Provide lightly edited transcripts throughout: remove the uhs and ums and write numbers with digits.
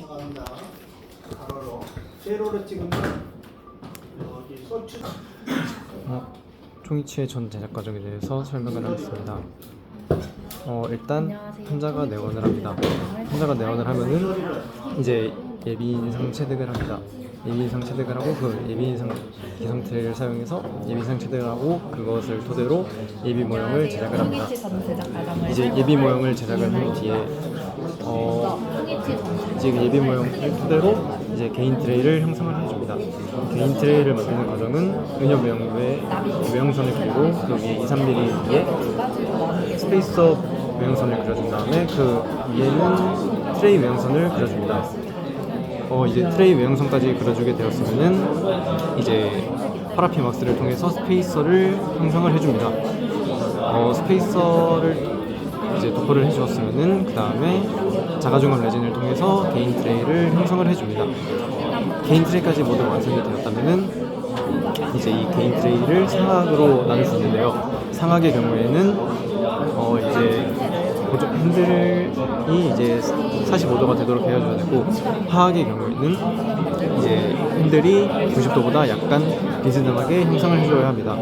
나갑니다. 가로로. 세로로 찍으면 여기 소추. 총이치의 전 제작 과정에 대해서 설명을 하겠습니다. 일단 환자가 내원을 합니다. 환자가 내원을 하면은 이제 예비인상 체득을 합니다. 예비인상 체득을 하고 그 예비인상 기성트레이를 사용해서 예비인상 체득을 하고 그것을 토대로 예비 모형을 제작을 합니다. 이제 예비 모형을 제작을 한 뒤에 이제 예비 모형을 토대로 이제 개인 트레이를 형성을 해줍니다. 개인 트레이를 만드는 과정은 은엽 모형의 모형선을 그리고 그 위에 2-3mm의 스페이서 모형선을 그려준 다음에 그 위에는 트레이 모형선을 그려줍니다. 이제 트레이 외형선까지 그려주게 되었으면은 이제 파라핀 왁스를 통해서 스페이서를 형성을 해줍니다. 스페이서를 이제 도포를 해주었으면은 그 다음에 자가중압 레진을 통해서 개인 트레이를 형성을 해줍니다. 개인 트레이까지 모두 완성이 되었다면은 이제 이 개인 트레이를 상악으로 나눌 수 있는데요. 상악의 경우에는 이제 핸들이 이제 45도가 되도록 헤어져야 되고, 하악의 경우에는 이제 핸들이 90도보다 약간 비스듬하게 형성을 해줘야 합니다.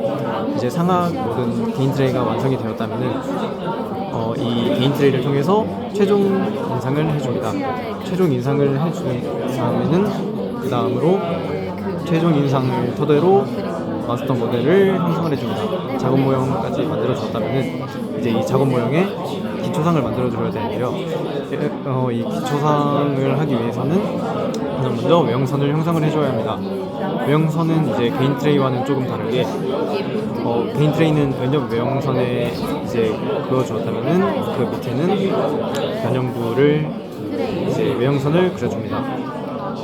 이제 상악 모든 개인 트레이가 완성이 되었다면은 이 개인 트레이를 통해서 최종 인상을 해줍니다. 최종 인상을 해준 다음에는 그 다음으로 최종 인상을 토대로 마스터 모델을 형성을 해줍니다. 작업 모형까지 만들어줬다면은 이제 이 작업 모형에 기초상을 만들어줘야 되는데요. 이 기초상을 하기 위해서는 가장 먼저 외형선을 형성을 해줘야 합니다. 외형선은 이제 개인 트레이와는 조금 다르게 개인 트레이는 은엽 외형선에 이제 그어주었다면은 그 밑에는 변형부를 이제 외형선을 그려줍니다. 그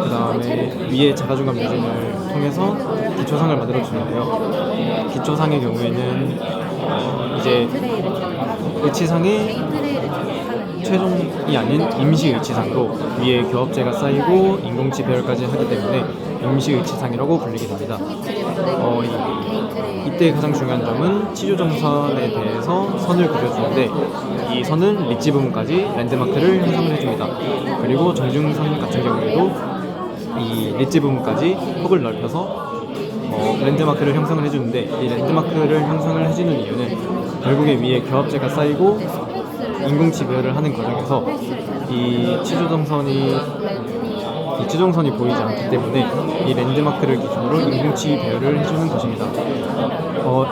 다음에 위에 자가중압 레진을 통해서 기초상을 만들어 주는데요. 기초상의 경우에는 이제 의치상의 최종이 아닌 임시 의치상으로 위에 교합제가 쌓이고 인공치 배열까지 하기 때문에 임시 의치상이라고 불리게 됩니다. 이때 가장 중요한 점은 치조정선에 대해서 선을 그려주는데 이 선은 리치 부분까지 랜드마크를 형성을 해줍니다. 그리고 정중선 같은 경우에도 이 리치 부분까지 폭을 넓혀서 랜드마크를 형성을 해주는데, 이 랜드마크를 형성을 해주는 이유는 결국에 위에 교합제가 쌓이고 인공치 배열을 하는 과정에서 이 치조정선이 보이지 않기 때문에 이 랜드마크를 기준으로 인공치 배열을 해주는 것입니다.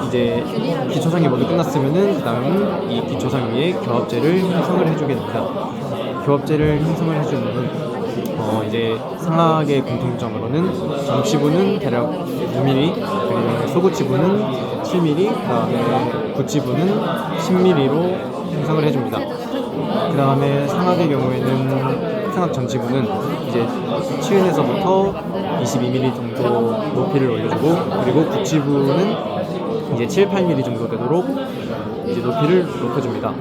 이제 기초상이 모두 끝났으면은 그 다음은 이 기초상 위에 교합제를 형성을 해주게 됩니다. 교합제를 형성을 해주는 이제 상악의 공통점으로는 정치부는 대략 5mm, 그리고 소구치부는 7mm, 그 다음에 구치부는 10mm로 형성을 해줍니다. 그 다음에 상악의 경우에는 상악 전치부는 이제 치은에서부터 22mm 정도 높이를 올려주고, 그리고 구치부는 이제 7, 8mm 정도 되도록 이제 높이를 높여줍니다.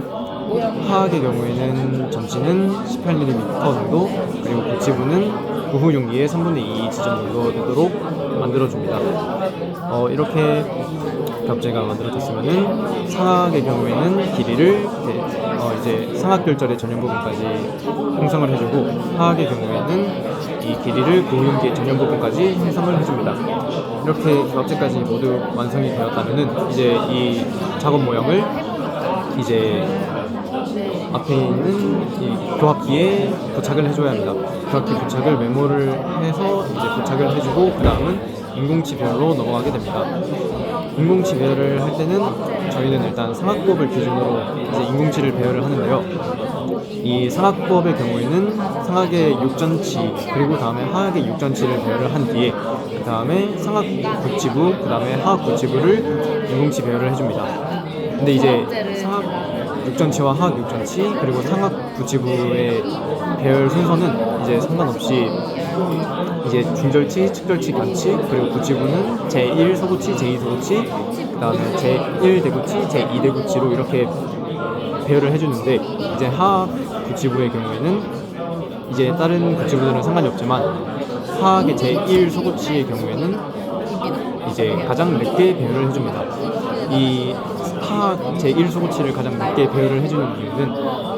하악의 경우에는 전치는 18mm 정도, 그리고 구치부는 구후용기의 3분의 2 지점 정도 되도록 만들어줍니다. 이렇게 겹제가 만들어졌으면은 상악의 경우에는 길이를 이제 상악결절의 전용 부분까지 형성을 해주고, 하악의 경우에는 이 길이를 구후용기의 전용 부분까지 형성을 해줍니다. 이렇게 겹제까지 모두 완성이 되었다면은 이제 이 작업 모형을 이제 앞에 있는 이 교합기에 부착을 해줘야 합니다. 교합기 부착을 메모를 해서 이제 부착을 해주고, 그 다음은 인공치 배열로 넘어가게 됩니다. 인공치 배열을 할 때는 저희는 일단 상악법을 기준으로 이제 인공치를 배열을 하는데요. 이 상악법의 경우에는 상악의 육전치, 그리고 다음에 하악의 육전치를 배열을 한 뒤에 그 다음에 상악 구치부, 그 다음에 하악 구치부를 인공치 배열을 해줍니다. 근데 이제 상악 육전치와 하악 육전치, 그리고 상악 구치부의 배열 순서는 이제 상관없이 이제 중절치, 측절치, 변치, 그리고 구치부는 제1 서구치, 제2 서구치, 그 다음에 제1 대구치, 제2 대구치로 이렇게 배열을 해주는데, 이제 하악 구치부의 경우에는 이제 다른 구치부들은 상관이 없지만 하악의 제1 서구치의 경우에는 이제 가장 늦게 배열을 해줍니다. 이 하악 제1소구치를 가장 늦게 배열을 해주는 이유는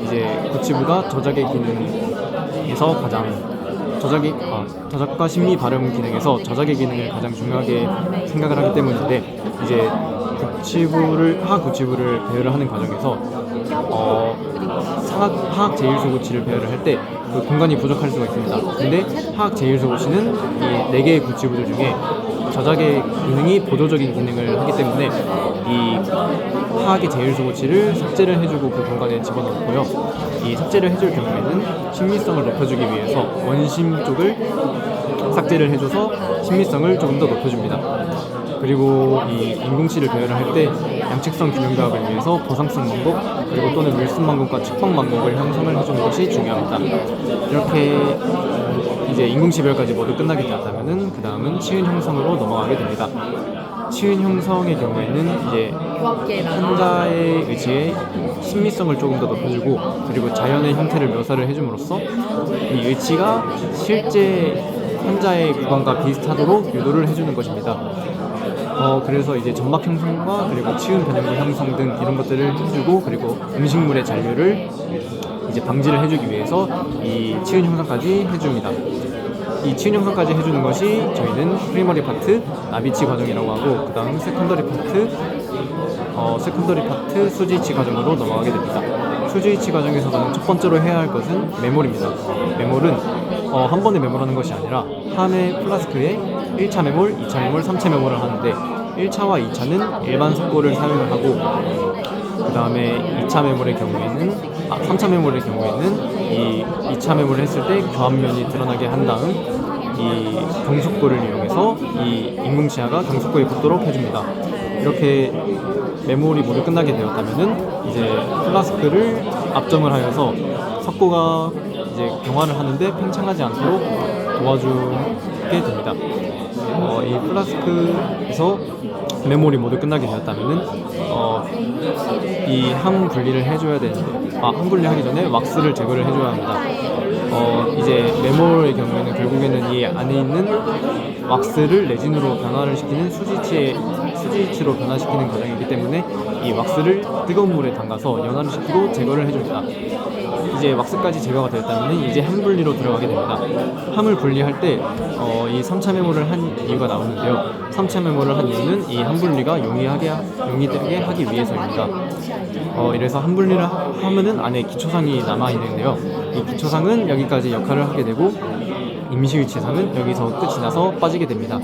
이제 구치부가 저작의 기능에서 기능에서 저작과 심미 발음 기능에서 저작의 기능을 가장 중요하게 생각을 하기 때문인데, 이제 하학 국치부를 배열을 하는 과정에서 하학 제1소고치를 배열을 할 때 그 공간이 부족할 수가 있습니다. 근데 하학 제1소고치는 이 4개의 국치부들 중에 저작의 기능이 보조적인 기능을 하기 때문에 이 하학의 제1소고치를 삭제를 해주고 그 공간에 집어넣고요. 이 삭제를 해줄 경우에는 신미성을 높여주기 위해서 원심 쪽을 삭제를 해줘서 신미성을 조금 더 높여줍니다. 그리고 이 인공치를 배열을 할 때 양측성 균형조합을 위해서 보상성 방법 그리고 또는 밀순 방법과 측방 방법을 형성을 해주는 것이 중요합니다. 이렇게 이제 인공치 배열까지 모두 끝나게 되었다면은 그 다음은 치은 형성으로 넘어가게 됩니다. 치은 형성의 경우에는 이제 환자의 의지에 심미성을 조금 더 높여주고 그리고 자연의 형태를 묘사를 해줌으로써 이 의치가 실제 환자의 구강과 비슷하도록 유도를 해주는 것입니다. 그래서 이제 점막 형성과 그리고 치은 변형물 형성 등 이런 것들을 해주고 그리고 음식물의 잔류를 이제 방지를 해주기 위해서 이 치은 형성까지 해줍니다. 이 치은 형성까지 해주는 것이 저희는 프리머리 파트 나비치 과정이라고 하고 그 다음 세컨더리 파트 수지이치 과정으로 넘어가게 됩니다. 수지이치 과정에서는 첫 번째로 해야 할 것은 메몰입니다. 메몰은 한 번에 메몰하는 것이 아니라 함의 플라스크에 1차 메몰, 2차 메몰, 3차 메몰을 하는데 1차와 2차는 일반 석고를 사용을 하고 그 다음에 2차 메몰의 경우에는 3차 메몰의 경우에는 이 2차 메몰을 했을 때 교합면이 드러나게 한 다음 이 경속고를 이용해서 이 인공치아가 경속고에 붙도록 해줍니다. 이렇게 메몰이 모두 끝나게 되었다면은 이제 플라스크를 압점을 하여서 석고가 이제 경화를 하는데 팽창하지 않도록 도와주게 됩니다. 이 플라스크에서 메몰이 모두 끝나게 되었다면은 이 항 분리를 해줘야 되는데 항 분리하기 전에 왁스를 제거를 해줘야 합니다. 이제 메몰의 경우에는 결국에는 이 안에 있는 왁스를 레진으로 변화를 시키는 수지이치로 변화시키는 과정이기 때문에 이 왁스를 뜨거운 물에 담가서 연화를 시키고 제거를 해줍니다. 이제 왁스까지 제거가 되었다면 이제 함 분리로 들어가게 됩니다. 함을 분리할 때 이 3차 메모를 한 이유가 나오는데요. 3차 메모를 한 이유는 이 함 분리가 용이하게 하기 위해서입니다. 이래서 함 분리를 하면은 안에 기초상이 남아 있는데요. 이 기초상은 여기까지 역할을 하게 되고 임시위치상은 여기서 끝이 나서 빠지게 됩니다.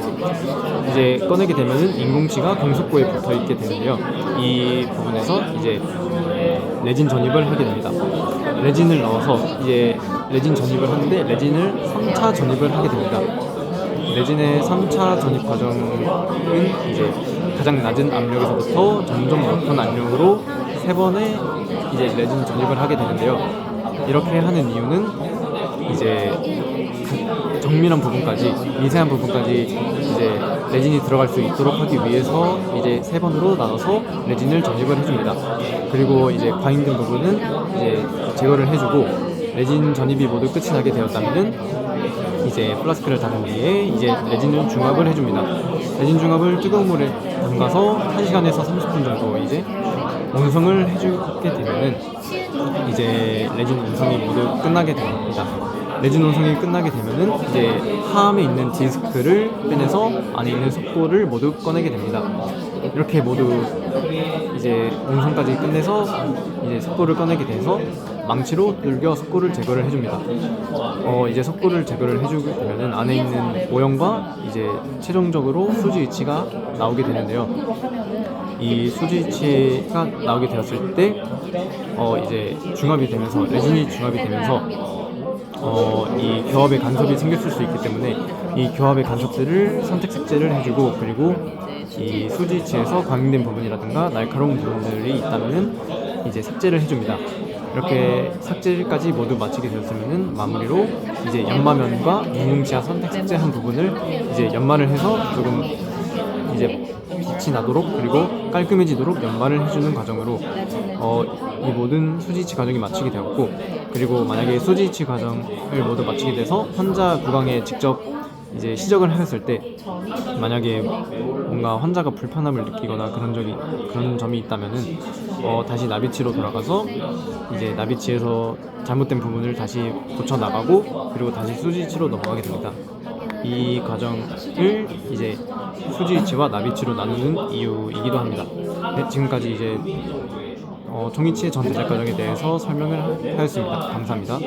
이제 꺼내게 되면은 인공치가 경속고에 붙어 있게 되는데요. 이 부분에서 이제 레진 전입을 하게 됩니다. 레진을 넣어서 이제 레진 전입을 하는데 레진을 3차 전입을 하게 됩니다. 레진의 3차 전입 과정은 이제 가장 낮은 압력에서부터 점점 높은 압력으로 3번의 이제 레진 전입을 하게 되는데요. 이렇게 하는 이유는 이제 정밀한 부분까지 미세한 부분까지 이제 레진이 들어갈 수 있도록 하기 위해서 이제 3번으로 나눠서 레진을 전입을 해줍니다. 그리고 이제 과잉된 부분은 이제 제거를 해주고 레진 전입이 모두 끝이 나게 되었다면은 이제 플라스크를 닫은 뒤에 이제 레진을 중합을 해줍니다. 레진 중합을 뜨거운 물에 담가서 1시간에서 30분 정도 이제 온성을 해주게 되면은 이제 레진 온성이 모두 끝나게 됩니다. 레진 온성이 끝나게 되면은 이제 하암에 있는 디스크를 빼내서 안에 있는 석고를 모두 꺼내게 됩니다. 이렇게 모두 이제 온성까지 끝내서 이제 석고를 꺼내게 돼서 망치로 눌겨 석고를 제거를 해줍니다. 이제 석고를 제거를 해주게 되면은 안에 있는 모형과 이제 최종적으로 수지이치가 나오게 되는데요. 이 수지이치가 나오게 되었을 때 이제 중합이 되면서 레진이 중합이 되면서 이 교합의 간섭이 생겼을 수 있기 때문에 이 교합의 간섭들을 선택 삭제를 해주고 그리고 이 수지치에서 과잉된 부분이라든가 날카로운 부분들이 있다면은 이제 삭제를 해줍니다. 이렇게 삭제까지 모두 마치게 되었으면은 마무리로 이제 연마면과 인공치아 선택 삭제한 부분을 이제 연마를 해서 조금 이제 빛이 나도록 그리고 깔끔해지도록 연마를 해주는 과정으로 이 모든 수지이치 과정이 마치게 되었고 그리고 만약에 수지이치 과정을 모두 마치게 돼서 환자 구강에 직접 이제 시적을 하였을 때 만약에 뭔가 환자가 불편함을 느끼거나 그런 점이 있다면은 다시 나비치로 돌아가서 이제 나비치에서 잘못된 부분을 다시 고쳐 나가고 그리고 다시 수지치로 넘어가게 됩니다. 이 과정을 이제 수지치와 나비치로 나누는 이유이기도 합니다. 네, 지금까지 이제 종이치의 전 제작 과정에 대해서 설명을 하였습니다. 감사합니다.